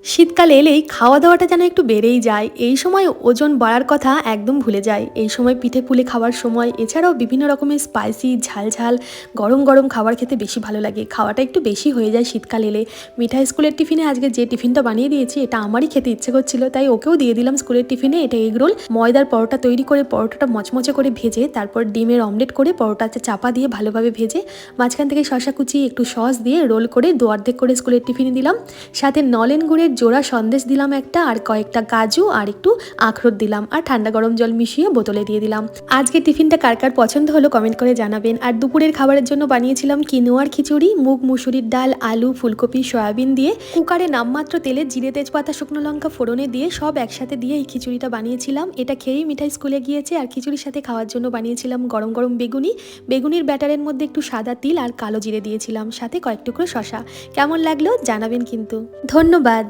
শীতকাল এলেই খাওয়া দাওয়াটা যেন একটু বেড়েই যায়। এই সময় ওজন বাড়ার কথা একদম ভুলে যায়। এই সময় পিঠে পুলি খাওয়ার সময় এছাড়াও বিভিন্ন রকমের স্পাইসি ঝাল ঝাল গরম গরম খাবার খেতে বেশি ভালো লাগে। খাওয়াটা একটু বেশি হয়ে যায় শীতকাল এলে। মিঠা স্কুলের টিফিনে আজকে যে টিফিনটা বানিয়ে দিয়েছি এটা আমারই খেতে ইচ্ছে করছিল, তাই ওকেও দিয়ে দিলাম স্কুলের টিফিনে। এটা এগরোল, ময়দার পরোটা তৈরি করে পরোটাটা মচমচে করে ভেজে তারপর ডিমের অমলেট করে পরোটাতে চাপা দিয়ে ভালোভাবে ভেজে মাঝখান থেকে শশা কুচি একটু সস দিয়ে রোল করে দু অর্ধেক করে স্কুলের টিফিনে দিলাম। সাথে নলেন গুড়ের জোড়া সন্দেশ দিলাম একটা, আর কয়েকটা কাজু আর একটু আখরোট দিলাম, আর ঠান্ডা গরম জল মিশিয়ে বোতলে দিয়ে দিলাম। আজকে টিফিনটা কার কার পছন্দ হলো কমেন্ট করে জানাবেন। আর দুপুরের খাবারের জন্য বানিয়েছিলাম কিনোয়ার খিচুড়ি, মুগ মুসুরির ডাল, আলু, ফুলকপি, সয়াবিন দিয়ে কুকারে নামমাত্র তেলে জিরে তেজপাতা শুকনো লঙ্কা ফোড়নে দিয়ে সব একসাথে দিয়ে এই খিচুড়িটা বানিয়েছিলাম। এটা খেয়েই মিঠাই স্কুলে গিয়েছে। আর খিচুড়ির সাথে খাওয়ার জন্য বানিয়েছিলাম গরম গরম বেগুনি, বেগুনির ব্যাটারের মধ্যে একটু সাদা তিল আর কালো জিরে দিয়েছিলাম, সাথে কয়েক টুকরো শশা। কেমন লাগলো জানাবেন কিন্তু। ধন্যবাদ।